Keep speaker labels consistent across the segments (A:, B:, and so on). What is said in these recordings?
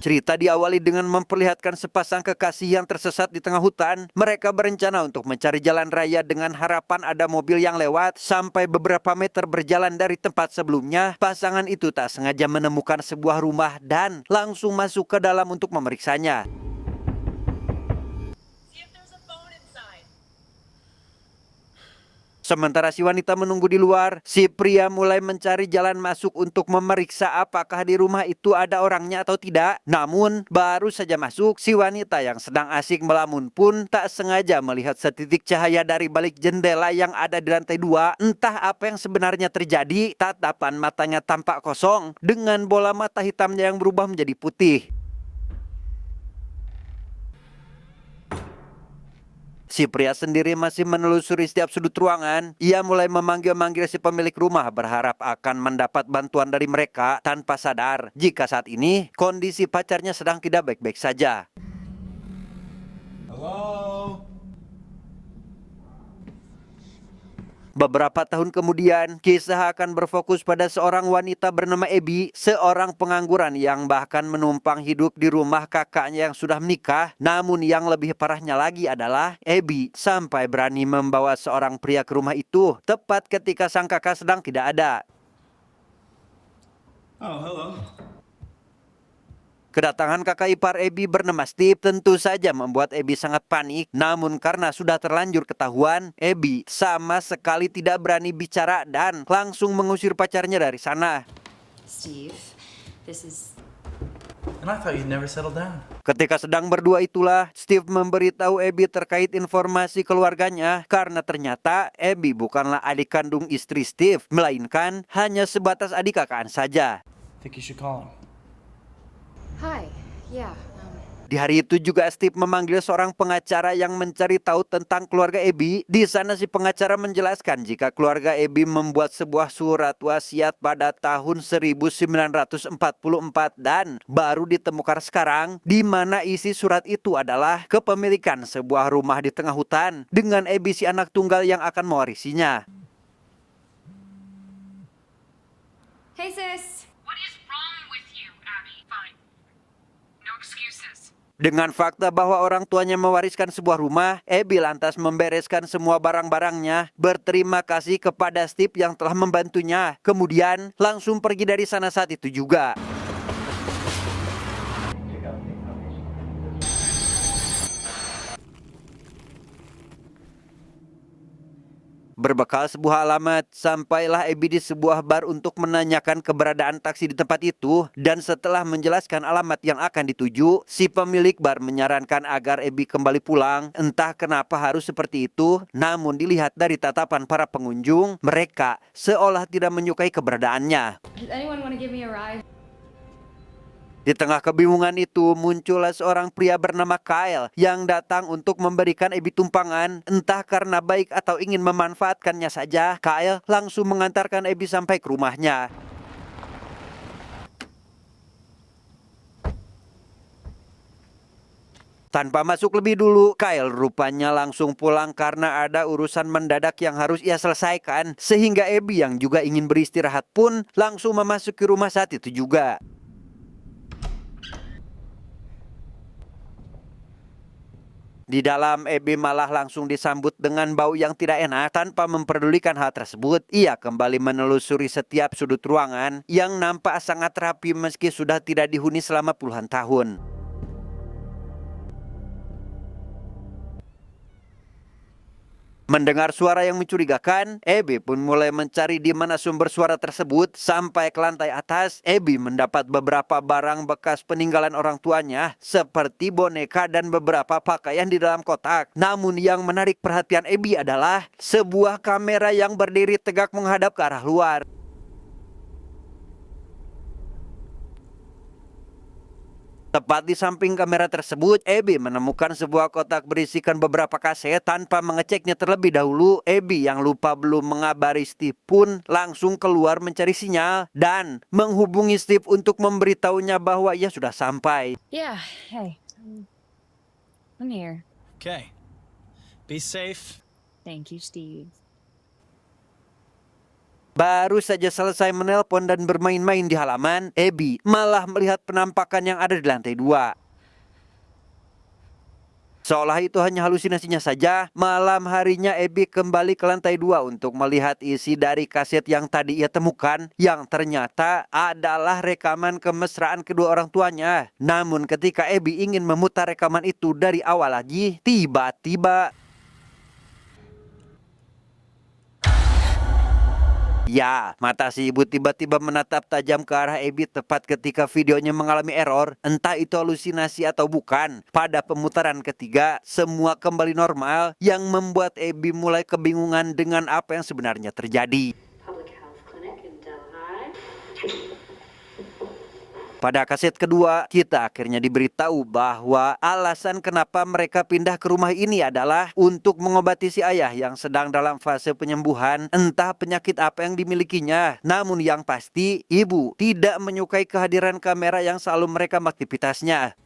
A: Cerita diawali dengan memperlihatkan sepasang kekasih yang tersesat di tengah hutan. Mereka berencana untuk mencari jalan raya dengan harapan ada mobil yang lewat. Sampai beberapa meter berjalan dari tempat sebelumnya, pasangan itu tak sengaja menemukan sebuah rumah dan langsung masuk ke dalam untuk memeriksanya. Sementara si wanita menunggu di luar, si pria mulai mencari jalan masuk untuk memeriksa apakah di rumah itu ada orangnya atau tidak. Namun, baru saja masuk, si wanita yang sedang asik melamun pun tak sengaja melihat setitik cahaya dari balik jendela yang ada di lantai 2. Entah apa yang sebenarnya terjadi, tatapan matanya tampak kosong dengan bola mata hitamnya yang berubah menjadi putih. Si pria sendiri masih menelusuri setiap sudut ruangan. Ia mulai memanggil-manggil si pemilik rumah berharap akan mendapat bantuan dari mereka tanpa sadar jika saat ini kondisi pacarnya sedang tidak baik-baik saja.
B: Hello?
A: Beberapa tahun kemudian, kisah akan berfokus pada seorang wanita bernama Abby, seorang pengangguran yang bahkan menumpang hidup di rumah kakaknya yang sudah menikah. Namun yang lebih parahnya lagi adalah Abby sampai berani membawa seorang pria ke rumah itu tepat ketika sang kakak sedang tidak ada.
B: Oh, hello.
A: Kedatangan kakak ipar Abby bernama Steve tentu saja membuat Abby sangat panik. Namun karena sudah terlanjur ketahuan, Abby sama sekali tidak berani bicara dan langsung mengusir pacarnya dari sana.
C: Steve, this is...
B: And I thought you'd never settle down.
A: Ketika sedang berdua itulah, Steve memberitahu Abby terkait informasi keluarganya karena ternyata Abby bukanlah adik kandung istri Steve, melainkan hanya sebatas adik kakaan saja.
B: Think you should call him.
C: Hi, yeah,
A: Di hari itu juga Steve memanggil seorang pengacara yang mencari tahu tentang keluarga Abby. Di sana si pengacara menjelaskan jika keluarga Abby membuat sebuah surat wasiat pada tahun 1944 dan baru ditemukan sekarang, di mana isi surat itu adalah kepemilikan sebuah rumah di tengah hutan dengan Abby si anak tunggal yang akan mewarisinya.
C: Hey, sis.
D: What is wrong with you, Abby? Fine. No excuses.
A: Dengan fakta bahwa orang tuanya mewariskan sebuah rumah, Abby lantas membereskan semua barang-barangnya, berterima kasih kepada Steve yang telah membantunya. Kemudian langsung pergi dari sana saat itu juga. Berbekal sebuah alamat, sampailah Abby di sebuah bar untuk menanyakan keberadaan taksi di tempat itu. Dan setelah menjelaskan alamat yang akan dituju, si pemilik bar menyarankan agar Abby kembali pulang. Entah kenapa harus seperti itu, namun dilihat dari tatapan para pengunjung, mereka seolah tidak menyukai keberadaannya.
C: Does anyone want to give me a ride?
A: Di tengah kebingungan itu, muncullah seorang pria bernama Kyle yang datang untuk memberikan Abby tumpangan. Entah karena baik atau ingin memanfaatkannya saja, Kyle langsung mengantarkan Abby sampai ke rumahnya. Tanpa masuk lebih dulu, Kyle rupanya langsung pulang karena ada urusan mendadak yang harus ia selesaikan. Sehingga Abby yang juga ingin beristirahat pun langsung memasuki rumah saat itu juga. Di dalam, Abby malah langsung disambut dengan bau yang tidak enak. Tanpa memperdulikan hal tersebut, ia kembali menelusuri setiap sudut ruangan yang nampak sangat rapi meski sudah tidak dihuni selama puluhan tahun. Mendengar suara yang mencurigakan, Abby pun mulai mencari di mana sumber suara tersebut. Sampai ke lantai atas, Abby mendapat beberapa barang bekas peninggalan orang tuanya, seperti boneka dan beberapa pakaian di dalam kotak. Namun yang menarik perhatian Abby adalah sebuah kamera yang berdiri tegak menghadap ke arah luar. Tepat di samping kamera tersebut, Abby menemukan sebuah kotak berisikan beberapa kaset. Tanpa mengeceknya terlebih dahulu, Abby yang lupa belum mengabari Steve pun langsung keluar mencari sinyal dan menghubungi Steve untuk memberitahunya bahwa ia sudah sampai.
C: Yeah, hey. I'm here.
B: Okay. Be safe.
C: Thank you, Steve.
A: Baru saja selesai menelpon dan bermain-main di halaman, Abby malah melihat penampakan yang ada di lantai 2. Seolah itu hanya halusinasinya saja, malam harinya Abby kembali ke lantai 2 untuk melihat isi dari kaset yang tadi ia temukan, yang ternyata adalah rekaman kemesraan kedua orang tuanya. Namun ketika Abby ingin memutar rekaman itu dari awal lagi, tiba-tiba ya, mata si ibu tiba-tiba menatap tajam ke arah Abby tepat ketika videonya mengalami error. Entah itu halusinasi atau bukan. Pada pemutaran ketiga, semua kembali normal yang membuat Abby mulai kebingungan dengan apa yang sebenarnya terjadi.
E: Public Health Clinic in Delhi.
A: Pada kaset kedua, kita akhirnya diberitahu bahwa alasan kenapa mereka pindah ke rumah ini adalah untuk mengobati si ayah yang sedang dalam fase penyembuhan, entah penyakit apa yang dimilikinya. Namun yang pasti, ibu tidak menyukai kehadiran kamera yang selalu merekam aktivitasnya.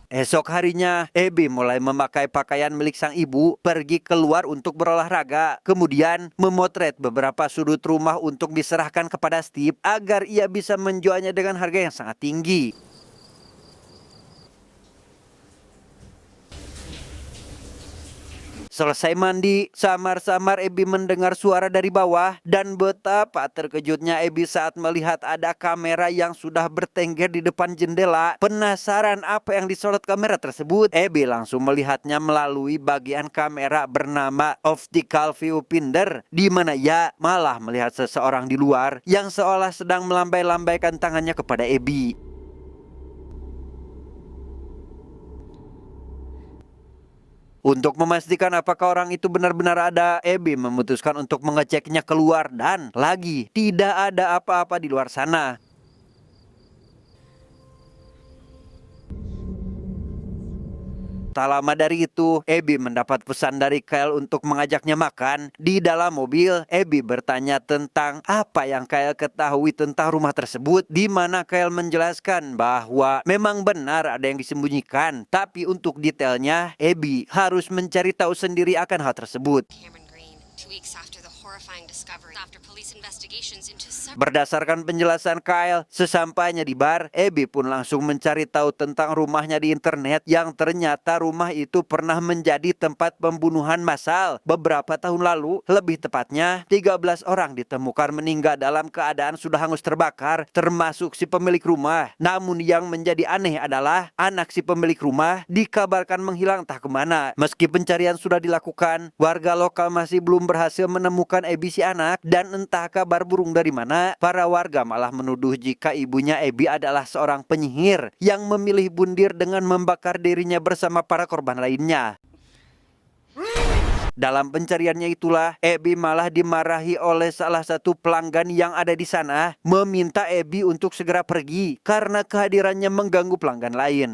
A: Esok harinya, Abby mulai memakai pakaian milik sang ibu, pergi keluar untuk berolahraga, kemudian memotret beberapa sudut rumah untuk diserahkan kepada Steve agar ia bisa menjualnya dengan harga yang sangat tinggi. Selesai mandi, samar-samar Abby mendengar suara dari bawah dan betapa terkejutnya Abby saat melihat ada kamera yang sudah bertengger di depan jendela. Penasaran apa yang disorot kamera tersebut, Abby langsung melihatnya melalui bagian kamera bernama Optical Viewfinder, di mana ia malah melihat seseorang di luar yang seolah sedang melambai-lambaikan tangannya kepada Abby. Untuk memastikan apakah orang itu benar-benar ada, Abby memutuskan untuk mengeceknya keluar dan lagi tidak ada apa-apa di luar sana. Tak lama dari itu, Abby mendapat pesan dari Kyle untuk mengajaknya makan. Di dalam mobil, Abby bertanya tentang apa yang Kyle ketahui tentang rumah tersebut, di mana Kyle menjelaskan bahwa memang benar ada yang disembunyikan. Tapi untuk detailnya, Abby harus mencari tahu sendiri akan hal tersebut.
F: Cameron Green, 2 weeks after the horrifying discovery, after police investigations into several
A: Berdasarkan penjelasan Kyle, sesampainya di bar, Abby pun langsung mencari tahu tentang rumahnya di internet yang ternyata rumah itu pernah menjadi tempat pembunuhan massal. Beberapa tahun lalu, lebih tepatnya 13 orang ditemukan meninggal dalam keadaan sudah hangus terbakar, termasuk si pemilik rumah. Namun yang menjadi aneh adalah anak si pemilik rumah dikabarkan menghilang entah kemana. Meski pencarian sudah dilakukan, warga lokal masih belum berhasil menemukan Abby si anak, dan entah kabar burung dari mana. Para warga malah menuduh jika ibunya Abby adalah seorang penyihir yang memilih bundir dengan membakar dirinya bersama para korban lainnya. Dalam pencariannya itulah, Abby malah dimarahi oleh salah satu pelanggan yang ada di sana, meminta Abby untuk segera pergi karena kehadirannya mengganggu pelanggan lain.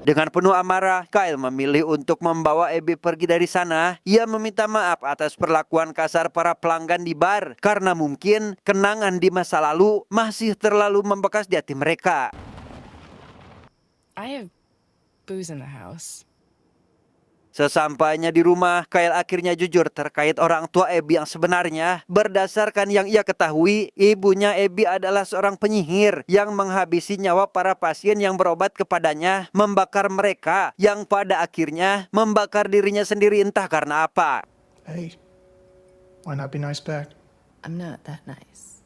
A: Dengan penuh amarah, Kyle memilih untuk membawa Abby pergi dari sana. Ia meminta maaf atas perlakuan kasar para pelanggan di bar, karena mungkin kenangan di masa lalu masih terlalu membekas di hati mereka.
G: I have booze in the house.
A: Sesampainya di rumah, Kyle akhirnya jujur terkait orang tua Abby yang sebenarnya. Berdasarkan yang ia ketahui, ibunya Abby adalah seorang penyihir yang menghabisi nyawa para pasien yang berobat kepadanya, membakar mereka, yang pada akhirnya membakar dirinya sendiri entah karena apa.
H: Hey, why not be nice back?
G: I'm not that nice.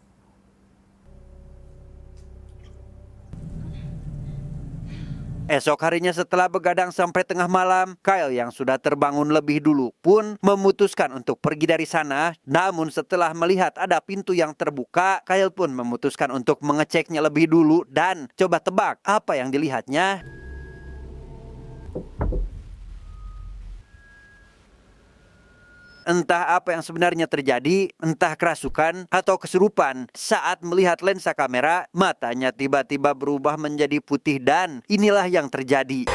A: Esok harinya setelah begadang sampai tengah malam, Kyle yang sudah terbangun lebih dulu pun memutuskan untuk pergi dari sana. Namun setelah melihat ada pintu yang terbuka, Kyle pun memutuskan untuk mengeceknya lebih dulu dan coba tebak apa yang dilihatnya. Entah apa yang sebenarnya terjadi, entah kerasukan atau kesurupan. Saat melihat lensa kamera, matanya tiba-tiba berubah menjadi putih dan inilah yang terjadi.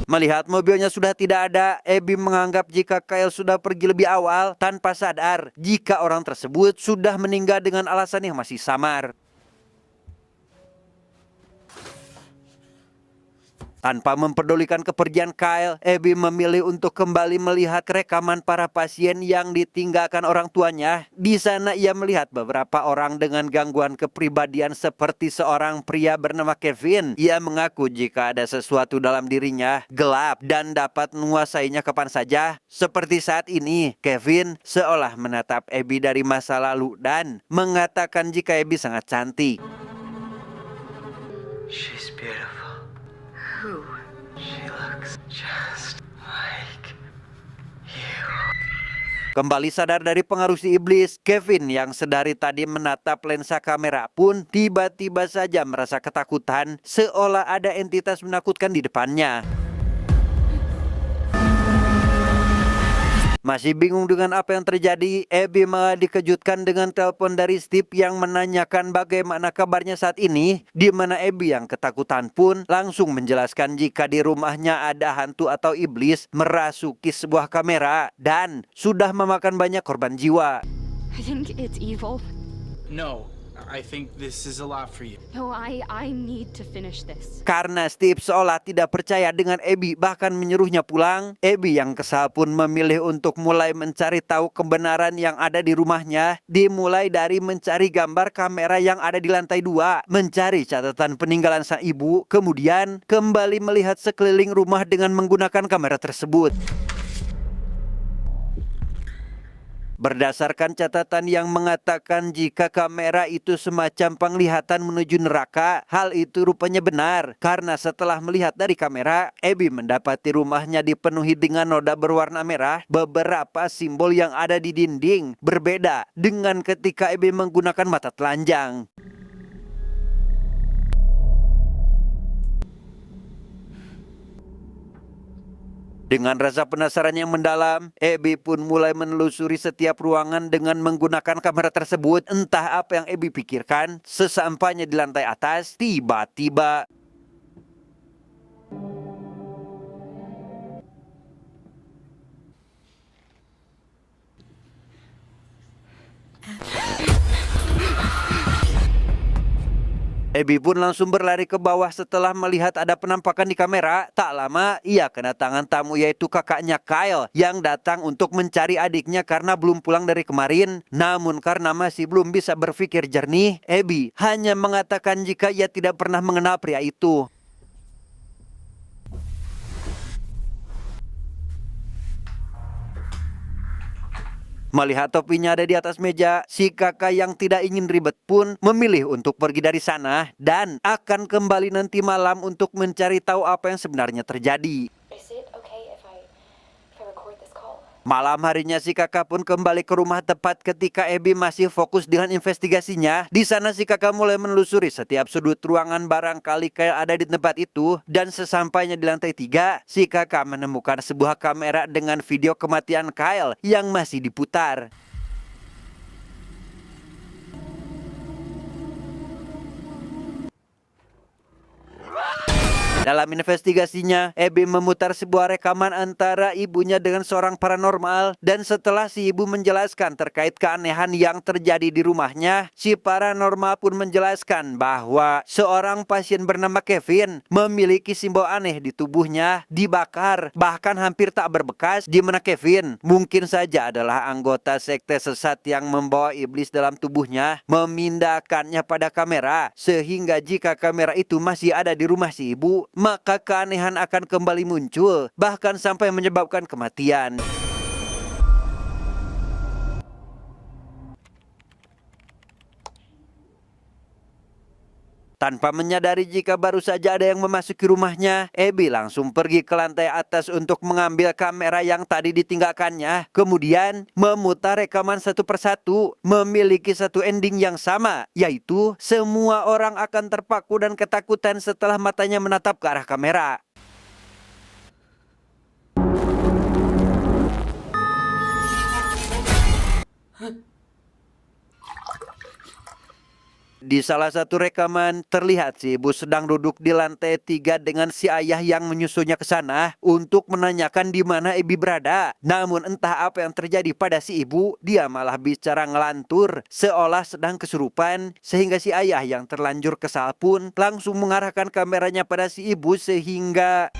A: Melihat mobilnya sudah tidak ada, Abby menganggap jika Kyle sudah pergi lebih awal tanpa sadar jika orang tersebut sudah meninggal dengan alasan yang masih samar. Tanpa mempedulikan kepergian Kyle, Abby memilih untuk kembali melihat rekaman para pasien yang ditinggalkan orang tuanya. Di sana ia melihat beberapa orang dengan gangguan kepribadian seperti seorang pria bernama Kevin. Ia mengaku jika ada sesuatu dalam dirinya gelap dan dapat menguasainya kapan saja. Seperti saat ini, Kevin seolah menatap Abby dari masa lalu dan mengatakan jika Abby sangat cantik.
B: She's beautiful.
E: Who?
B: She looks just like you.
A: Kembali sadar dari pengaruh si iblis, Kevin yang sedari tadi menatap lensa kamera pun tiba-tiba saja merasa ketakutan, seolah ada entitas menakutkan di depannya. Masih bingung dengan apa yang terjadi, Abby malah dikejutkan dengan telepon dari Steve yang menanyakan bagaimana kabarnya saat ini, di mana Abby yang ketakutan pun langsung menjelaskan jika di rumahnya ada hantu atau iblis merasuki sebuah kamera dan sudah memakan banyak korban jiwa.
C: I think it's evil.
B: No, I think this is a lot for you.
C: No, I need to finish this.
A: Karena Steve seolah tidak percaya dengan Abby bahkan menyuruhnya pulang, Abby yang kesal pun memilih untuk mulai mencari tahu kebenaran yang ada di rumahnya. Dimulai dari mencari gambar kamera yang ada di lantai 2, mencari catatan peninggalan sang ibu, kemudian kembali melihat sekeliling rumah dengan menggunakan kamera tersebut. Berdasarkan catatan yang mengatakan jika kamera itu semacam penglihatan menuju neraka, hal itu rupanya benar. Karena setelah melihat dari kamera, Abby mendapati rumahnya dipenuhi dengan noda berwarna merah. Beberapa simbol yang ada di dinding berbeda dengan ketika Abby menggunakan mata telanjang. Dengan rasa penasaran yang mendalam, Abby pun mulai menelusuri setiap ruangan dengan menggunakan kamera tersebut. Entah apa yang Abby pikirkan, sesampainya di lantai atas, tiba-tiba Abby pun langsung berlari ke bawah setelah melihat ada penampakan di kamera. Tak lama, ia kedatangan tamu yaitu kakaknya Kyle yang datang untuk mencari adiknya karena belum pulang dari kemarin. Namun karena masih belum bisa berpikir jernih, Abby hanya mengatakan jika ia tidak pernah mengenal pria itu. Melihat topinya ada di atas meja, si kakak yang tidak ingin ribet pun memilih untuk pergi dari sana dan akan kembali nanti malam untuk mencari tahu apa yang sebenarnya terjadi.
E: Is it okay if I record this call?
A: Malam harinya si kakak pun kembali ke rumah tepat ketika Abby masih fokus dengan investigasinya. Di sana si kakak mulai menelusuri setiap sudut ruangan barangkali kayak ada di tempat itu. Dan sesampainya di lantai 3, si kakak menemukan sebuah kamera dengan video kematian Kyle yang masih diputar. Dalam investigasinya, Abby memutar sebuah rekaman antara ibunya dengan seorang paranormal. Dan setelah si ibu menjelaskan terkait keanehan yang terjadi di rumahnya, si paranormal pun menjelaskan bahwa seorang pasien bernama Kevin memiliki simbol aneh di tubuhnya, dibakar, bahkan hampir tak berbekas, di mana Kevin mungkin saja adalah anggota sekte sesat yang membawa iblis dalam tubuhnya, memindahkannya pada kamera, sehingga jika kamera itu masih ada di rumah si ibu, maka keanehan akan kembali muncul, bahkan sampai menyebabkan kematian. Tanpa menyadari jika baru saja ada yang memasuki rumahnya, Abby langsung pergi ke lantai atas untuk mengambil kamera yang tadi ditinggalkannya. Kemudian memutar rekaman satu persatu, memiliki satu ending yang sama, yaitu semua orang akan terpaku dan ketakutan setelah matanya menatap ke arah kamera. Di salah satu rekaman terlihat si ibu sedang duduk di lantai 3 dengan si ayah yang menyusulnya ke sana untuk menanyakan di mana Abby berada. Namun entah apa yang terjadi pada si ibu, dia malah bicara ngelantur seolah sedang kesurupan, sehingga si ayah yang terlanjur kesal pun langsung mengarahkan kameranya pada si ibu sehingga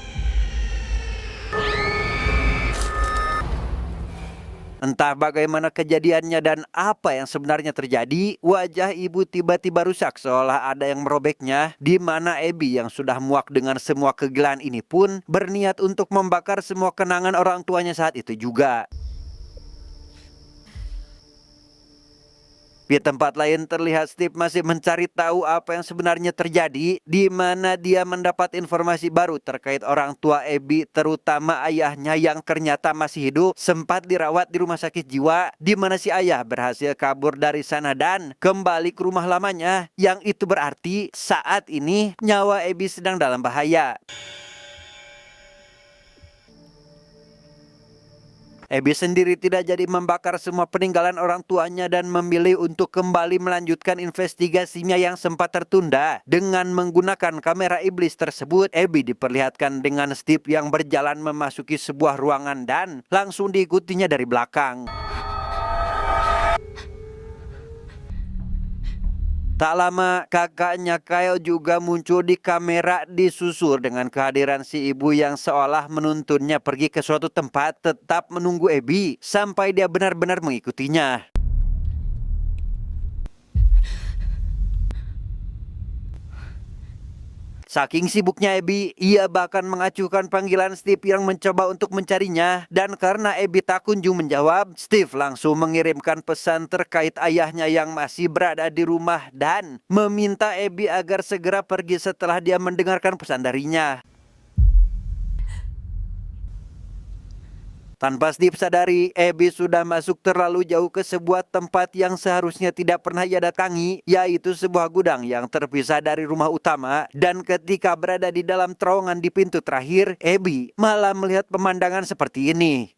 A: entah bagaimana kejadiannya dan apa yang sebenarnya terjadi, wajah ibu tiba-tiba rusak seolah ada yang merobeknya, di mana Abby yang sudah muak dengan semua kegilaan ini pun berniat untuk membakar semua kenangan orang tuanya saat itu juga. Di tempat lain terlihat Steve masih mencari tahu apa yang sebenarnya terjadi, di mana dia mendapat informasi baru terkait orang tua Abby, terutama ayahnya yang ternyata masih hidup, sempat dirawat di rumah sakit jiwa, di mana si ayah berhasil kabur dari sana dan kembali ke rumah lamanya, yang itu berarti saat ini nyawa Abby sedang dalam bahaya. Abby sendiri tidak jadi membakar semua peninggalan orang tuanya dan memilih untuk kembali melanjutkan investigasinya yang sempat tertunda. Dengan menggunakan kamera iblis tersebut, Abby diperlihatkan dengan Steve yang berjalan memasuki sebuah ruangan dan langsung diikutinya dari belakang. Tak lama, kakaknya Kyle juga muncul di kamera disusul dengan kehadiran si ibu yang seolah menuntunnya pergi ke suatu tempat tetap menunggu Abby sampai dia benar-benar mengikutinya. Saking sibuknya Abby, ia bahkan mengacuhkan panggilan Steve yang mencoba untuk mencarinya. Dan karena Abby tak kunjung menjawab, Steve langsung mengirimkan pesan terkait ayahnya yang masih berada di rumah dan meminta Abby agar segera pergi setelah dia mendengarkan pesan darinya. Tanpa Steve sadari, Abby sudah masuk terlalu jauh ke sebuah tempat yang seharusnya tidak pernah ia datangi, yaitu sebuah gudang yang terpisah dari rumah utama. Dan ketika berada di dalam terowongan di pintu terakhir, Abby malah melihat pemandangan seperti ini.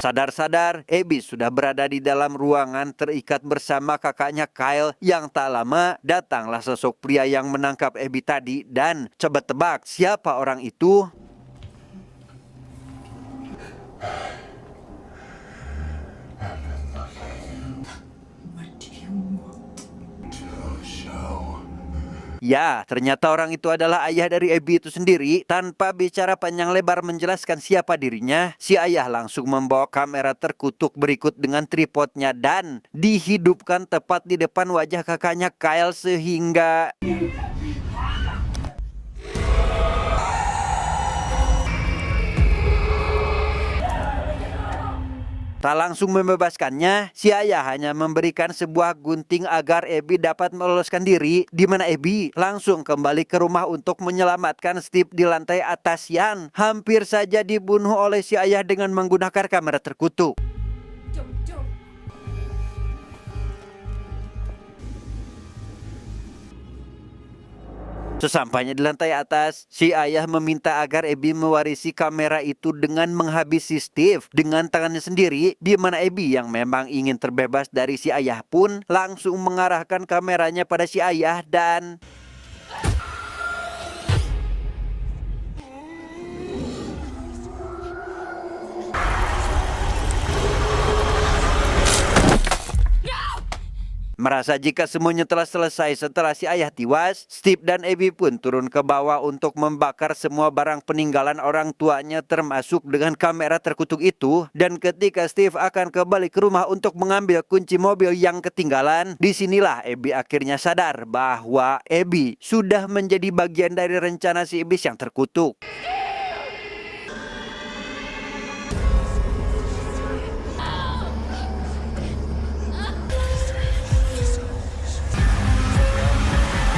A: Sadar-sadar, Abby sudah berada di dalam ruangan terikat bersama kakaknya Kyle yang tak lama datanglah sosok pria yang menangkap Abby tadi dan coba tebak siapa orang itu? Ya, ternyata orang itu adalah ayah dari Abby itu sendiri. Tanpa bicara panjang lebar menjelaskan siapa dirinya, si ayah langsung membawa kamera terkutuk berikut dengan tripodnya dan dihidupkan tepat di depan wajah kakaknya Kyle sehingga tak langsung membebaskannya. Si ayah hanya memberikan sebuah gunting agar Abby dapat meloloskan diri, di mana Abby langsung kembali ke rumah untuk menyelamatkan Steve di lantai atas yang hampir saja dibunuh oleh si ayah dengan menggunakan kamera terkutuk. Sesampainya di lantai atas, si ayah meminta agar Abby mewarisi kamera itu dengan menghabisi Steve dengan tangannya sendiri, di mana Abby yang memang ingin terbebas dari si ayah pun langsung mengarahkan kameranya pada si ayah dan merasa jika semuanya telah selesai setelah si ayah tewas, Steve dan Abby pun turun ke bawah untuk membakar semua barang peninggalan orang tuanya termasuk dengan kamera terkutuk itu. Dan ketika Steve akan kembali ke rumah untuk mengambil kunci mobil yang ketinggalan, disinilah Abby akhirnya sadar bahwa Abby sudah menjadi bagian dari rencana si iblis yang terkutuk.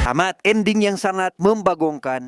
A: Tamat ending yang sangat membagongkan.